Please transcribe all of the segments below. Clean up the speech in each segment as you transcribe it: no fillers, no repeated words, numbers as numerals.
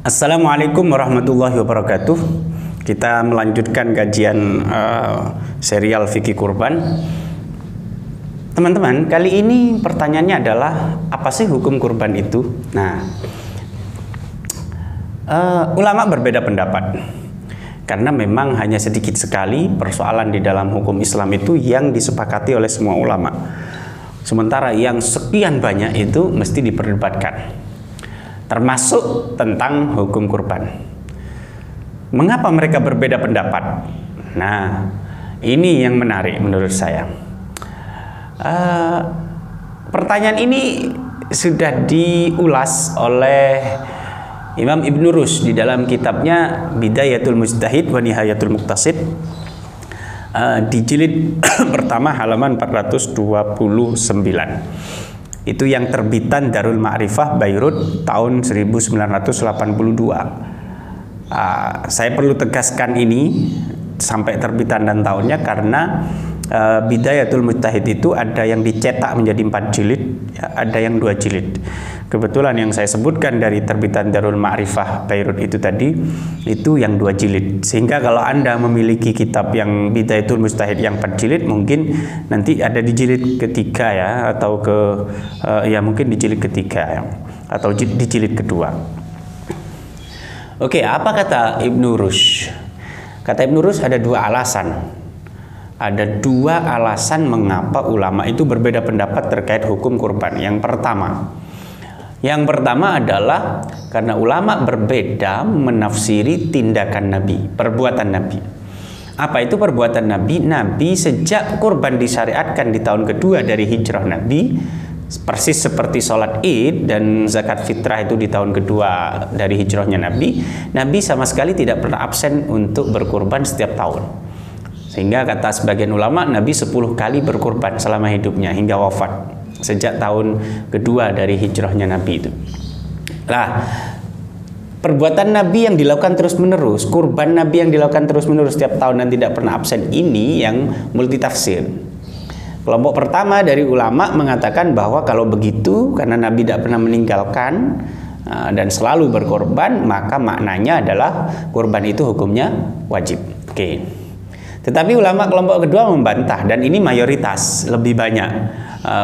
Assalamualaikum warahmatullahi wabarakatuh. Kita melanjutkan kajian serial fikih kurban. Teman-teman, kali ini pertanyaannya adalah apa sih hukum kurban itu? Nah, ulama berbeda pendapat karena memang hanya sedikit sekali persoalan di dalam hukum Islam itu yang disepakati oleh semua ulama. Sementara yang sekian banyak itu mesti diperdebatkan, termasuk tentang hukum kurban. Mengapa mereka berbeda pendapat? Nah, ini yang menarik menurut saya. Pertanyaan ini sudah diulas oleh Imam Ibn Rushd di dalam kitabnya Bidayatul Mujtahid wa Nihayatul Muqtasid, di jilid pertama halaman 429. Itu yang terbitan Darul Ma'rifah Beirut tahun 1982. Saya perlu tegaskan ini sampai terbitan dan tahunnya karena Bidayatul Mujtahid itu ada yang dicetak menjadi 4 jilid, ada yang 2 jilid. Kebetulan yang saya sebutkan dari terbitan Darul Ma'rifah Beirut itu tadi, itu yang 2 jilid. Sehingga kalau Anda memiliki kitab yang Bidayatul Mujtahid yang 4 jilid, mungkin nanti ada di jilid ketiga ya, atau mungkin di jilid ketiga ya, atau di jilid kedua. Oke, apa kata Ibn Rushd? Kata Ibn Rushd ada 2 alasan. Ada 2 alasan mengapa ulama itu berbeda pendapat terkait hukum kurban. Yang pertama adalah karena ulama berbeda menafsiri tindakan Nabi, perbuatan Nabi. Apa itu perbuatan Nabi? Nabi sejak kurban disyariatkan di tahun kedua dari hijrah Nabi, persis seperti sholat id dan zakat fitrah itu di tahun kedua dari hijrahnya Nabi, Nabi sama sekali tidak pernah absen untuk berkurban setiap tahun. Sehingga kata sebagian ulama, Nabi 10 kali berkurban selama hidupnya hingga wafat, sejak tahun kedua dari hijrahnya Nabi itu. Nah, perbuatan Nabi yang dilakukan terus-menerus, kurban Nabi yang dilakukan terus-menerus setiap tahun dan tidak pernah absen, ini yang multitafsir. Kelompok pertama dari ulama mengatakan bahwa kalau begitu, karena Nabi tidak pernah meninggalkan dan selalu berkorban, maka maknanya adalah kurban itu hukumnya wajib. Oke. Tetapi ulama kelompok kedua membantah, dan ini mayoritas, lebih banyak.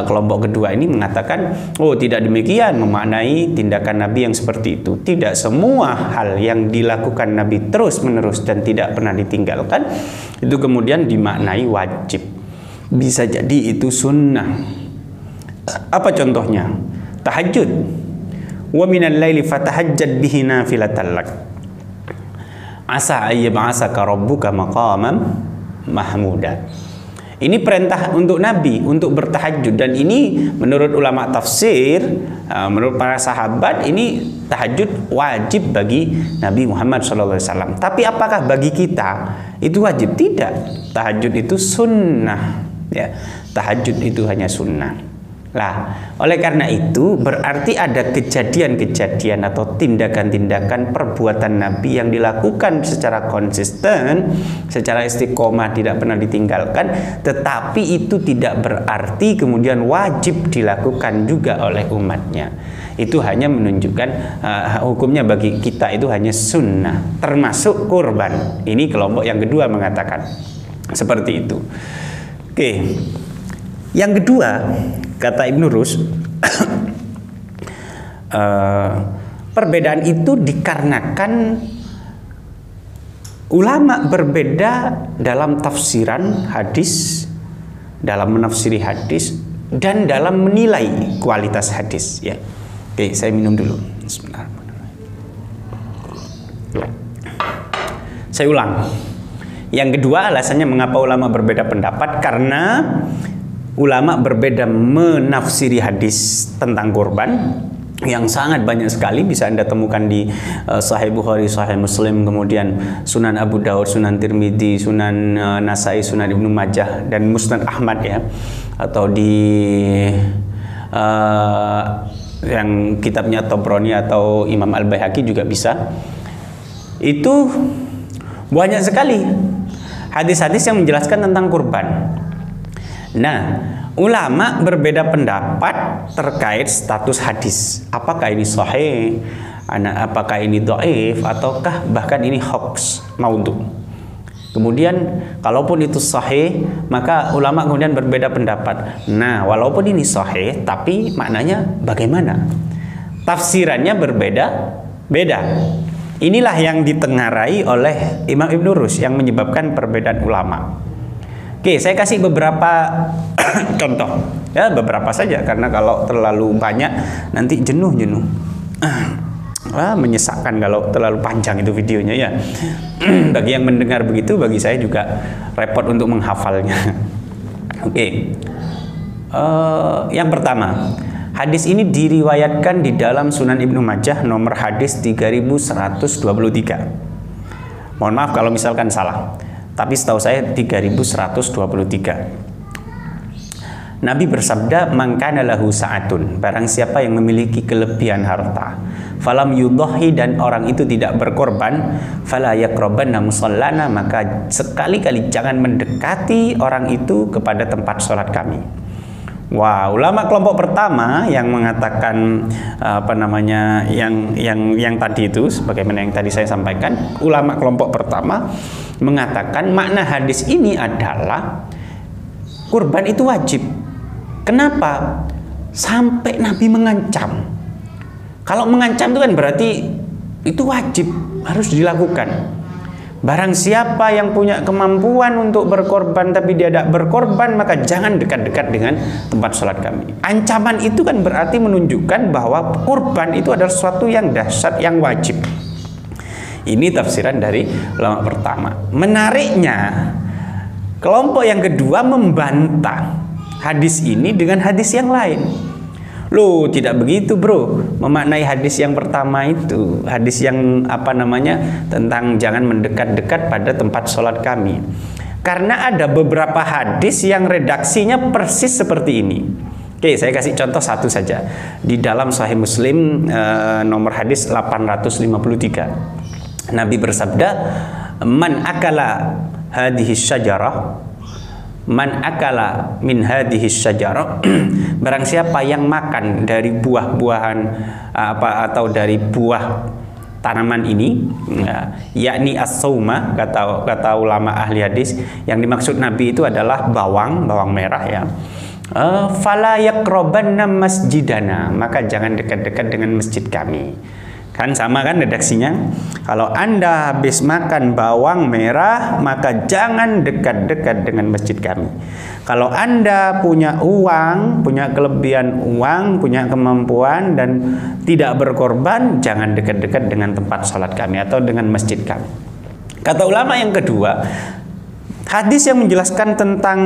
Kelompok kedua ini mengatakan, oh tidak demikian memaknai tindakan Nabi yang seperti itu. Tidak semua hal yang dilakukan Nabi terus-menerus dan tidak pernah ditinggalkan itu kemudian dimaknai wajib. Bisa jadi itu sunnah. Apa contohnya? Tahajud. Wa minal laili fatahajjad bihi nafilatan lak. Asa ayyab'asaka rabbuka maqaman mahmuda. Ini perintah untuk Nabi untuk bertahajud, dan ini menurut ulama tafsir, menurut para sahabat, ini tahajud wajib bagi Nabi Muhammad SAW. Tapi apakah bagi kita itu wajib? Tidak. Tahajud itu sunnah. Ya, tahajud itu hanya sunnah. Lah, oleh karena itu berarti ada kejadian-kejadian atau tindakan-tindakan perbuatan Nabi yang dilakukan secara konsisten, secara istiqomah, tidak pernah ditinggalkan, tetapi itu tidak berarti kemudian wajib dilakukan juga oleh umatnya. Itu hanya menunjukkan hukumnya bagi kita itu hanya sunnah, termasuk kurban. Ini kelompok yang kedua mengatakan seperti itu. Oke. Yang kedua, kata Ibn Rushd, perbedaan itu dikarenakan ulama berbeda dalam tafsiran hadis, dalam menafsiri hadis, dan dalam menilai kualitas hadis. Ya, oke, saya minum dulu. Saya ulang. Yang kedua alasannya mengapa ulama berbeda pendapat, karena ulama berbeda menafsiri hadis tentang kurban yang sangat banyak sekali, bisa Anda temukan di Sahih Bukhari, Sahih Muslim, kemudian Sunan Abu Daud, Sunan Tirmidzi, Sunan Nasai, Sunan Ibnu Majah, dan Musnad Ahmad ya, atau di yang kitabnya Tabrani atau Imam Al-Baihaqi juga bisa. Itu banyak sekali hadis-hadis yang menjelaskan tentang kurban. Nah, ulama berbeda pendapat terkait status hadis. Apakah ini sahih, apakah ini dhaif, ataukah bahkan ini hoax, maudhu. Kemudian kalaupun itu sahih, maka ulama kemudian berbeda pendapat. Nah, walaupun ini sahih, tapi maknanya bagaimana? Tafsirannya berbeda-beda. Inilah yang ditengarai oleh Imam Ibn Rus yang menyebabkan perbedaan ulama. Oke, saya kasih beberapa contoh. Ya, beberapa saja, karena kalau terlalu banyak nanti jenuh. Menyesakkan kalau terlalu panjang itu videonya ya. Bagi yang mendengar begitu, bagi saya juga repot untuk menghafalnya. Oke. Yang pertama, hadis ini diriwayatkan di dalam Sunan Ibnu Majah nomor hadis 3123. Mohon maaf kalau misalkan salah, tapi setahu saya 3123. Nabi bersabda, "Man kana lahu sa'atun," barang siapa yang memiliki kelebihan harta, falam yudhahi, dan orang itu tidak berkorban, fala yaqrabanna musallana, maka sekali-kali jangan mendekati orang itu kepada tempat sholat kami. Wah, ulama kelompok pertama yang mengatakan yang tadi itu, sebagaimana yang tadi saya sampaikan, ulama kelompok pertama mengatakan makna hadis ini adalah kurban itu wajib. Kenapa? Sampai Nabi mengancam. Kalau mengancam itu kan berarti itu wajib, harus dilakukan. Barang siapa yang punya kemampuan untuk berkorban tapi dia tidak berkorban, maka jangan dekat-dekat dengan tempat sholat kami. Ancaman itu kan berarti menunjukkan bahwa kurban itu adalah sesuatu yang dahsyat, yang wajib. Ini tafsiran dari ulama pertama. Menariknya, kelompok yang kedua membantah hadis ini dengan hadis yang lain. Loh, tidak begitu bro, memaknai hadis yang pertama itu, hadis yang tentang jangan mendekat-dekat pada tempat sholat kami. Karena ada beberapa hadis yang redaksinya persis seperti ini. Oke, saya kasih contoh satu saja. Di dalam Sahih Muslim nomor hadis 853, Nabi bersabda, "Man akala hadhihi syajarah, man akala min hadhihi syajarah," barang siapa yang makan dari buah-buahan atau dari buah tanaman ini, yakni as-sauma, kata ulama ahli hadis, yang dimaksud Nabi itu adalah bawang merah ya. Fala yaqrabanna masjidana, maka jangan dekat-dekat dengan masjid kami. Kan sama kan redaksinya? Kalau Anda habis makan bawang merah, maka jangan dekat-dekat dengan masjid kami. Kalau Anda punya uang, punya kelebihan uang, punya kemampuan dan tidak berkorban, jangan dekat-dekat dengan tempat sholat kami atau dengan masjid kami. Kata ulama yang kedua, hadis yang menjelaskan tentang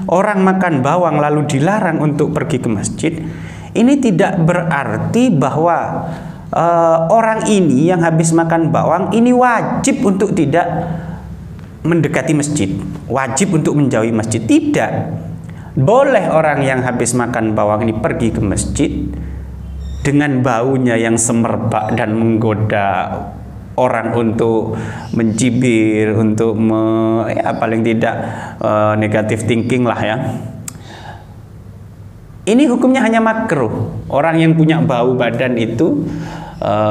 orang makan bawang lalu dilarang untuk pergi ke masjid, ini tidak berarti bahwa orang ini yang habis makan bawang ini wajib untuk tidak mendekati masjid, wajib untuk menjauhi masjid. Tidak. Boleh orang yang habis makan bawang ini pergi ke masjid dengan baunya yang semerbak dan menggoda orang untuk mencibir, untuk paling tidak negative thinking lah ya. Ini hukumnya hanya makruh. Orang yang punya bau badan itu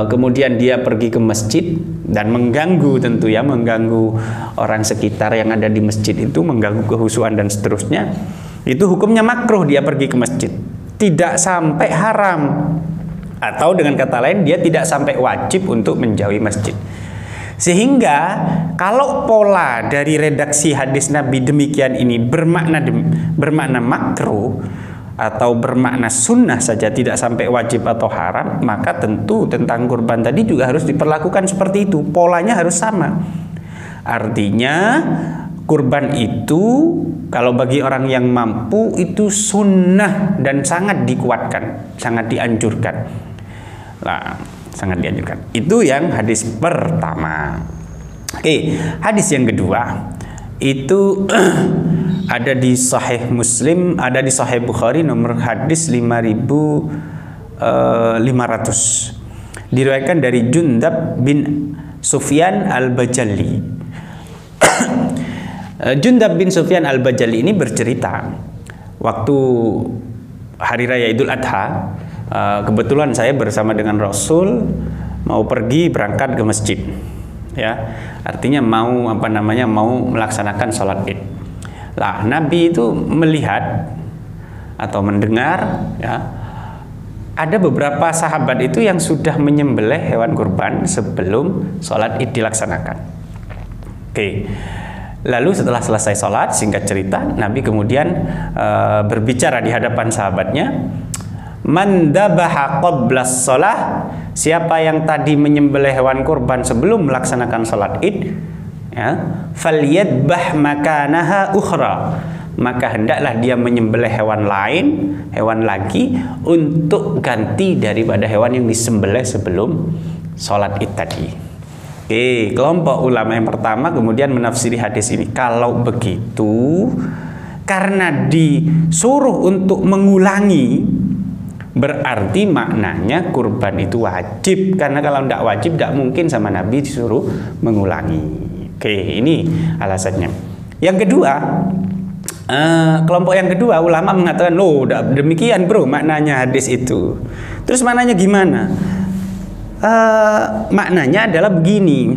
kemudian dia pergi ke masjid dan mengganggu, tentu ya, mengganggu orang sekitar yang ada di masjid itu, mengganggu kehusuan dan seterusnya, itu hukumnya makruh dia pergi ke masjid, tidak sampai haram, atau dengan kata lain dia tidak sampai wajib untuk menjauhi masjid. Sehingga kalau pola dari redaksi hadis Nabi demikian ini bermakna makruh atau bermakna sunnah saja, tidak sampai wajib atau haram, maka tentu tentang kurban tadi juga harus diperlakukan seperti itu. Polanya harus sama. Artinya kurban itu kalau bagi orang yang mampu itu sunnah dan sangat dikuatkan, sangat dianjurkan. Nah, sangat dianjurkan. Itu yang hadis pertama. Oke, hadis yang kedua itu ada di Sahih Muslim, ada di Sahih Bukhari nomor hadis 5500. Diriwayatkan dari Jundab bin Sufyan al-Bajali. Jundab bin Sufyan al-Bajali ini bercerita waktu hari raya Idul Adha, kebetulan saya bersama dengan Rasul mau pergi berangkat ke masjid, ya, artinya mau melaksanakan sholat Id. Lah, Nabi itu melihat atau mendengar, ya, ada beberapa sahabat itu yang sudah menyembelih hewan kurban sebelum sholat Id dilaksanakan. Oke. Lalu setelah selesai sholat, singkat cerita, Nabi kemudian berbicara di hadapan sahabatnya, man dabaha qablas sholah, siapa yang tadi menyembelih hewan kurban sebelum melaksanakan sholat Id, ya, falyadbah makanaha ukhra, maka hendaklah dia menyembelih hewan lain, hewan lagi, untuk ganti daripada hewan yang disembelih sebelum sholat Id tadi. Oke, kelompok ulama yang pertama kemudian menafsiri hadis ini, kalau begitu karena disuruh untuk mengulangi, berarti maknanya kurban itu wajib, karena kalau tidak wajib tidak mungkin sama Nabi disuruh mengulangi. Oke, ini alasannya. Yang kedua, kelompok yang kedua, ulama mengatakan, loh, demikian bro maknanya hadis itu. Terus maknanya gimana? Maknanya adalah begini,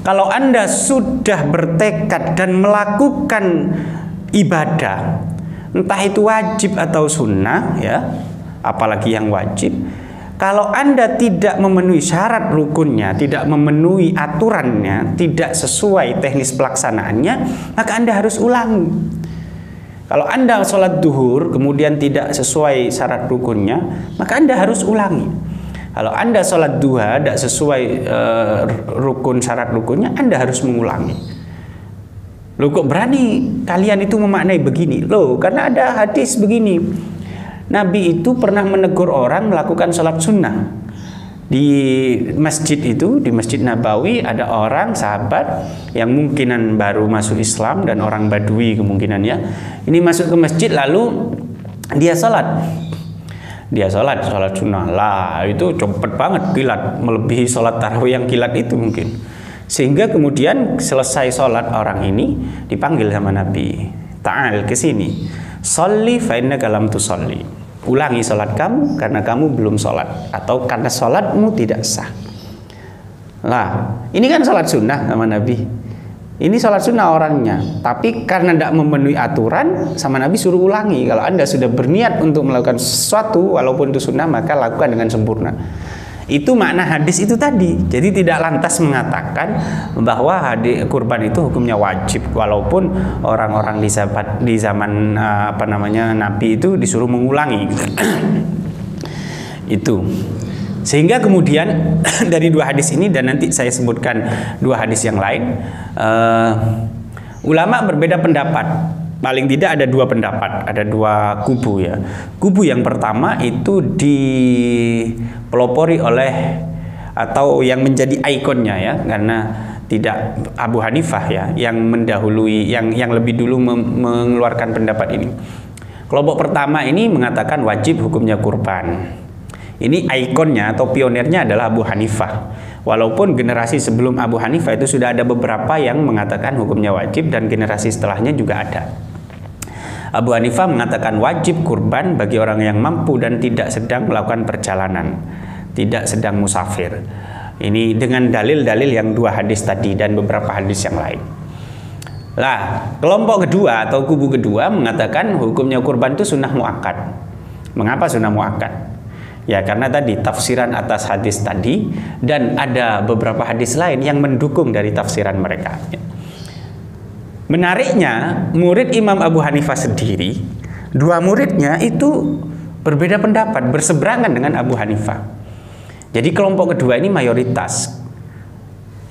kalau Anda sudah bertekad dan melakukan ibadah, entah itu wajib atau sunnah, ya, apalagi yang wajib, kalau Anda tidak memenuhi syarat rukunnya, tidak memenuhi aturannya, tidak sesuai teknis pelaksanaannya, maka Anda harus ulangi. Kalau Anda sholat duhur kemudian tidak sesuai syarat rukunnya, maka Anda harus ulangi. Kalau Anda sholat duha tidak sesuai rukun syarat rukunnya, Anda harus mengulangi. Loh, kok berani kalian itu memaknai begini? Loh, karena ada hadis begini, Nabi itu pernah menegur orang melakukan sholat sunnah. Di masjid itu, di Masjid Nabawi, ada orang sahabat yang mungkinan baru masuk Islam dan orang Badui kemungkinannya. Ini masuk ke masjid lalu dia sholat. Dia sholat sunnah lah, itu cepet banget, kilat, melebihi sholat tarawih yang kilat itu mungkin. Sehingga kemudian selesai sholat orang ini dipanggil sama Nabi, ta'al ke sini, sholli fa innaka lam tusolli, ulangi sholat kamu karena kamu belum sholat, atau karena sholatmu tidak sah. Lah, ini kan sholat sunnah sama Nabi. Ini sholat sunnah orangnya, tapi karena tidak memenuhi aturan, sama Nabi suruh ulangi. Kalau Anda sudah berniat untuk melakukan sesuatu, walaupun itu sunnah, maka lakukan dengan sempurna. Itu makna hadis itu tadi. Jadi tidak lantas mengatakan bahwa hadis kurban itu hukumnya wajib, walaupun orang-orang di zaman Nabi itu disuruh mengulangi. Itu. Sehingga kemudian dari dua hadis ini, dan nanti saya sebutkan dua hadis yang lain, ulama berbeda pendapat. Paling tidak ada dua pendapat, ada dua kubu, ya. Kubu yang pertama itu dipelopori oleh, atau yang menjadi ikonnya, ya, karena tidak Abu Hanifah, ya, yang mendahului, yang lebih dulu mengeluarkan pendapat ini. Kelompok pertama ini mengatakan wajib hukumnya kurban. Ini ikonnya atau pionirnya adalah Abu Hanifah. Walaupun generasi sebelum Abu Hanifah itu sudah ada beberapa yang mengatakan hukumnya wajib, dan generasi setelahnya juga ada. Abu Hanifah mengatakan wajib kurban bagi orang yang mampu dan tidak sedang melakukan perjalanan, tidak sedang musafir. Ini dengan dalil-dalil yang dua hadis tadi dan beberapa hadis yang lain. Lah, kelompok kedua atau kubu kedua mengatakan hukumnya kurban itu sunnah muakkad. Mengapa sunnah muakkad? Ya, karena tadi tafsiran atas hadis tadi, dan ada beberapa hadis lain yang mendukung dari tafsiran mereka. Menariknya, murid Imam Abu Hanifah sendiri, dua muridnya itu berbeda pendapat, berseberangan dengan Abu Hanifah. Jadi kelompok kedua ini mayoritas.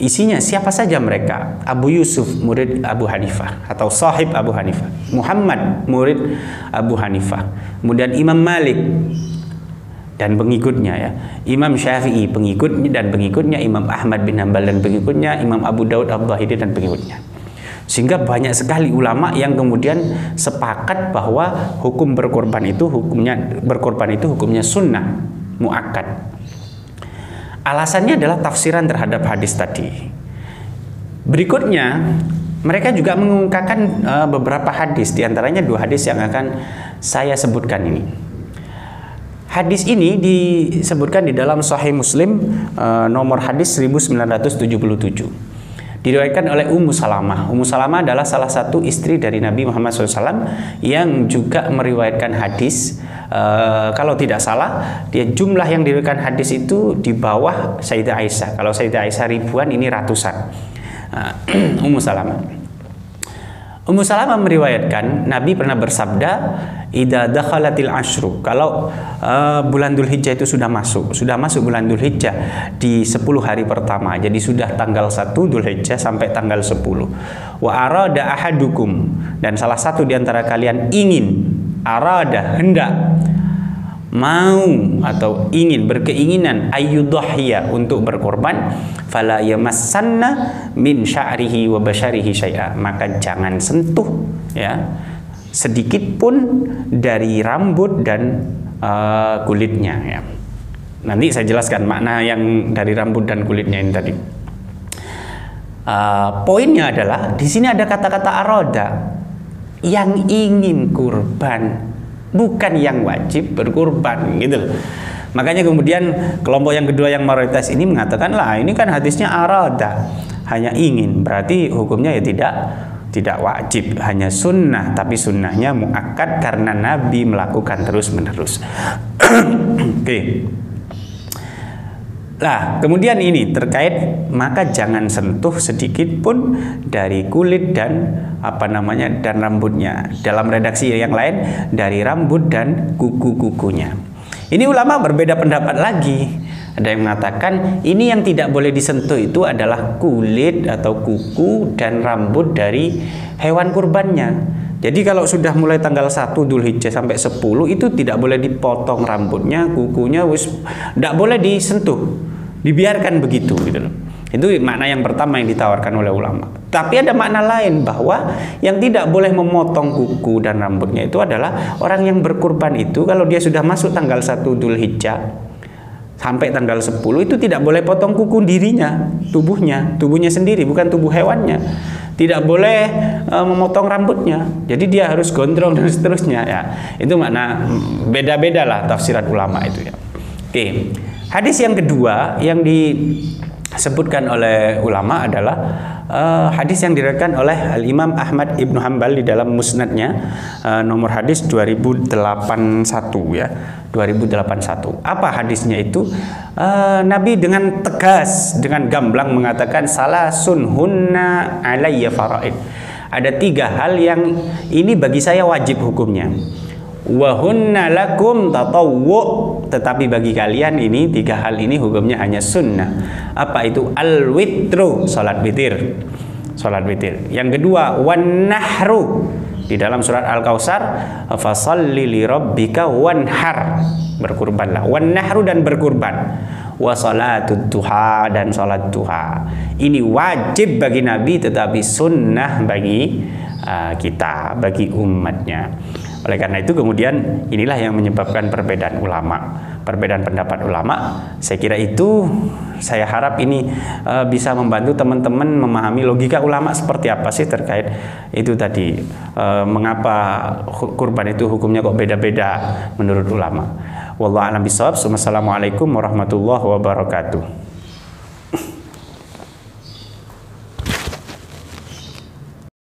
Isinya siapa saja mereka? Abu Yusuf, murid Abu Hanifah atau sahib Abu Hanifah. Muhammad, murid Abu Hanifah. Kemudian Imam Malik dan pengikutnya, ya, Imam Syafi'i pengikutnya dan pengikutnya, Imam Ahmad bin Hanbal dan pengikutnya, Imam Abu Daud Al-Zahiri dan pengikutnya. Sehingga banyak sekali ulama yang kemudian sepakat bahwa hukum berkorban itu hukumnya sunnah muakkad. Alasannya adalah tafsiran terhadap hadis tadi. Berikutnya, mereka juga mengungkapkan beberapa hadis, diantaranya 2 hadis yang akan saya sebutkan ini. Hadis ini disebutkan di dalam Sahih Muslim, nomor hadis 1977. Diriwayatkan oleh Ummu Salamah. Ummu Salamah adalah salah satu istri dari Nabi Muhammad SAW yang juga meriwayatkan hadis. Kalau tidak salah, dia jumlah yang diriwayatkan hadis itu di bawah Sayyidah Aisyah. Kalau Sayyidah Aisyah ribuan, ini ratusan. Ummu Salamah. Ummu Salamah meriwayatkan Nabi pernah bersabda, "Idza dakhalatil asyru." Kalau bulan Dzulhijjah itu sudah masuk bulan Dzulhijjah di 10 hari pertama. Jadi sudah tanggal 1 Dzulhijjah sampai tanggal 10. Wa arada ahadukum, dan salah satu di antara kalian ingin, arada hendak, mau atau ingin, berkeinginan ayyudhhiya untuk berkorban, fala yamassanna min sya'rihi wa basyarihi syai'a, maka jangan sentuh ya sedikit pun dari rambut dan kulitnya ya. Nanti saya jelaskan makna yang dari rambut dan kulitnya ini tadi. Poinnya adalah di sini ada kata-kata arada, yang ingin kurban, bukan yang wajib berkurban gitu. Makanya kemudian kelompok yang kedua yang mayoritas ini mengatakan, lah ini kan hadisnya arada, hanya ingin, berarti hukumnya ya tidak wajib, hanya sunnah, tapi sunnahnya muakkad karena Nabi melakukan terus-menerus. Oke. Nah, kemudian ini terkait, maka jangan sentuh sedikit pun dari kulit dan dan rambutnya. Dalam redaksi yang lain, dari rambut dan kuku-kukunya. Ini ulama berbeda pendapat lagi. Ada yang mengatakan ini yang tidak boleh disentuh itu adalah kulit atau kuku dan rambut dari hewan kurbannya. Jadi kalau sudah mulai tanggal 1 Dzulhijjah sampai 10 itu tidak boleh dipotong rambutnya, kukunya, tidak boleh disentuh, dibiarkan begitu gitu loh. Itu makna yang pertama yang ditawarkan oleh ulama. Tapi ada makna lain, bahwa yang tidak boleh memotong kuku dan rambutnya itu adalah orang yang berkurban itu kalau dia sudah masuk tanggal 1 Dzulhijjah sampai tanggal 10 itu tidak boleh potong kuku dirinya, tubuhnya sendiri, bukan tubuh hewannya. Tidak boleh memotong rambutnya. Jadi dia harus gondrong dan seterusnya ya. Itu makna, beda-beda lah tafsiran ulama itu ya. Oke. Hadis yang kedua yang disebutkan oleh ulama adalah hadis yang diriwayatkan oleh Al-Imam Ahmad Ibnu Hanbal di dalam musnadnya, nomor hadis 2081 ya, 2081. Apa hadisnya itu? Nabi dengan tegas, dengan gamblang mengatakan, salasun hunna alayya faraid. Ada 3 hal yang ini bagi saya wajib hukumnya. Wa hunna lakum tatawwu, tetapi bagi kalian ini 3 hal ini hukumnya hanya sunnah. Apa itu? Al-witru, salat witir. Salat witir. Yang kedua, wan nahru. Di dalam surat Al-Kautsar, fasalli li rabbika wanhar, berkurbanlah. Wan nahru, dan berkurban. Wa salatud duha, dan salat duha. Ini wajib bagi Nabi tetapi sunnah bagi kita, bagi umatnya. Oleh karena itu kemudian inilah yang menyebabkan perbedaan ulama, perbedaan pendapat ulama. Saya kira itu, saya harap ini bisa membantu teman-teman memahami logika ulama seperti apa sih terkait itu tadi, mengapa kurban itu hukumnya kok beda-beda menurut ulama. Wallahu a'lam bishawab. Wassalamualaikum warahmatullahi wabarakatuh.